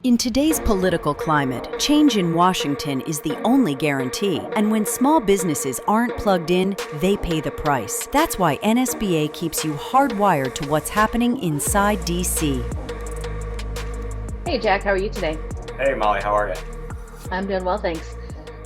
In today's political climate, change in Washington is the only guarantee. And when small businesses aren't plugged in, they pay the price. That's why NSBA keeps you hardwired to what's happening inside DC. Hey, Jack, how are you today? Hey, Molly, how are you? I'm doing well, thanks.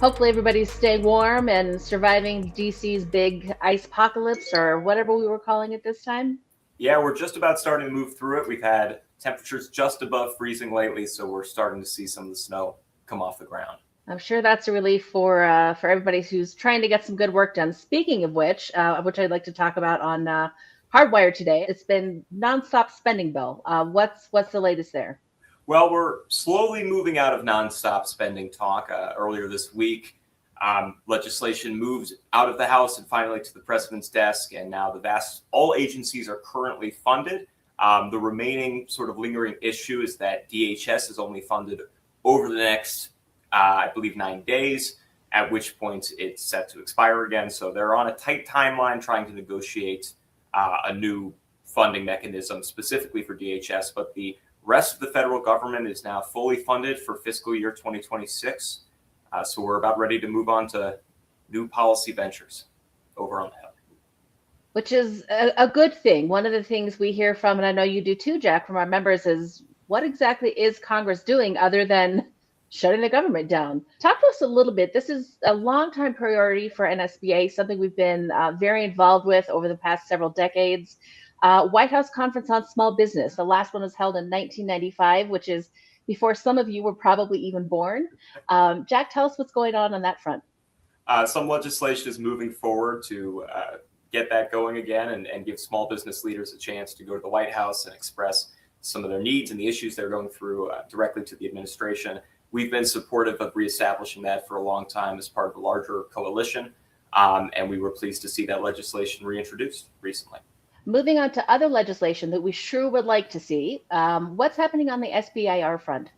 Hopefully everybody's staying warm and surviving DC's big ice apocalypse or whatever we were calling it this time. Yeah, we're just about starting to move through it. We've had temperatures just above freezing lately, so we're starting to see some of the snow come off the ground. I'm sure that's a relief for everybody who's trying to get some good work done. Speaking of which I'd like to talk about on Hardwired today, it's been nonstop spending bill. What's the latest there? Well, we're slowly moving out of nonstop spending talk. Earlier this week, legislation moved out of the House and finally to the president's desk, and now all agencies are currently funded. The remaining sort of lingering issue is that DHS is only funded over the next, I believe, 9 days, at which point it's set to expire again. So they're on a tight timeline trying to negotiate a new funding mechanism specifically for DHS, but the rest of the federal government is now fully funded for fiscal year 2026. So we're about ready to move on to new policy ventures over on the Hill. Which is a good thing. One of the things we hear from, and I know you do too, Jack, from our members is what exactly is Congress doing other than shutting the government down? Talk to us a little bit. This is a longtime priority for NSBA, something we've been very involved with over the past several decades. White House Conference on Small Business. The last one was held in 1995, which is before some of you were probably even born. Jack, tell us what's going on that front. Some legislation is moving forward to get that going again and give small business leaders a chance to go to the White House and express some of their needs and the issues they're going through directly to the administration. We've been supportive of reestablishing that for a long time as part of a larger coalition, and we were pleased to see that legislation reintroduced recently. Moving on to other legislation that we sure would like to see, what's happening on the SBIR front?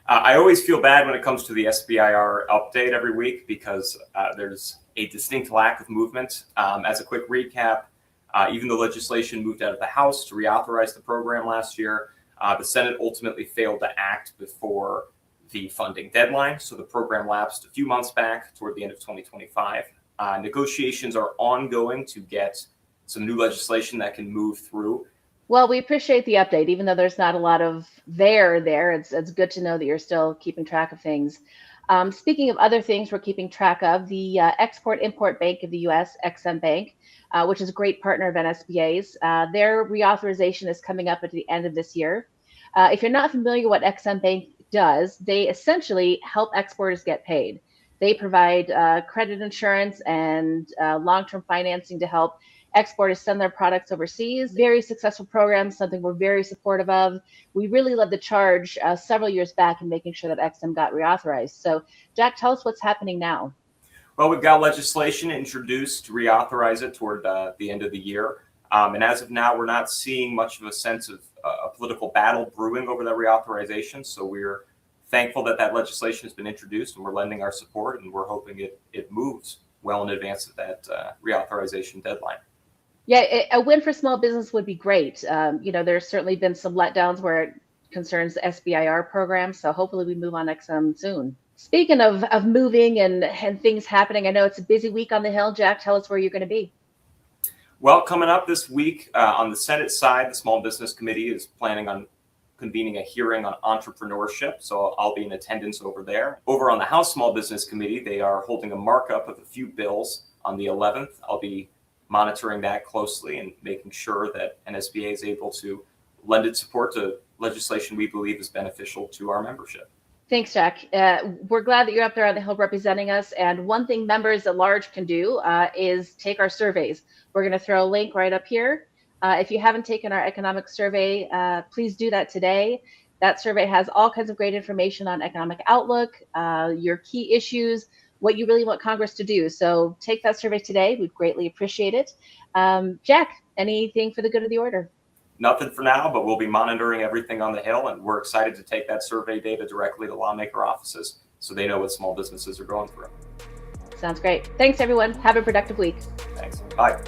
I always feel bad when it comes to the SBIR update every week because there's a distinct lack of movement. As a quick recap, even though legislation moved out of the House to reauthorize the program last year, the Senate ultimately failed to act before the funding deadline. So the program lapsed a few months back toward the end of 2025. Negotiations are ongoing to get some new legislation that can move through. Well, we appreciate the update, even though there's not a lot of there. It's good to know that you're still keeping track of things. Speaking of other things we're keeping track of, the Export-Import Bank of the U.S., EXIM Bank, which is a great partner of NSBA's, their reauthorization is coming up at the end of this year. If you're not familiar what EXIM Bank does, they essentially help exporters get paid. They provide credit insurance and long-term financing to help exporters send their products overseas. Very successful program, something we're very supportive of. We really led the charge several years back in making sure that EXIM got reauthorized. So, Jack, tell us what's happening now. Well, we've got legislation introduced to reauthorize it toward the end of the year. And as of now, we're not seeing much of a sense of a political battle brewing over that reauthorization. So we're thankful that that legislation has been introduced and we're lending our support, and we're hoping it moves well in advance of that reauthorization deadline. Yeah, a win for small business would be great. There's certainly been some letdowns where it concerns the SBIR program, so hopefully we move on EXIM soon. Speaking of moving and things happening, I know it's a busy week on the Hill. Jack, tell us where you're going to be. Well, coming up this week on the Senate side, the Small Business Committee is planning on convening a hearing on entrepreneurship, so I'll be in attendance over there. Over on the House Small Business Committee, they are holding a markup of a few bills on the 11th. I'll be monitoring that closely and making sure that NSBA is able to lend its support to legislation we believe is beneficial to our membership. Thanks, Jack. We're glad that you're up there on the Hill representing us. And one thing members at large can do is take our surveys. We're going to throw a link right up here. If you haven't taken our economic survey, please do that today. That survey has all kinds of great information on economic outlook, your key issues, what you really want Congress to do. So take that survey today. We'd greatly appreciate it. Jack, anything for the good of the order? Nothing for now, but we'll be monitoring everything on the Hill, and we're excited to take that survey data directly to lawmaker offices so they know what small businesses are going through. Sounds great. Thanks, everyone. Have a productive week. Thanks. Bye.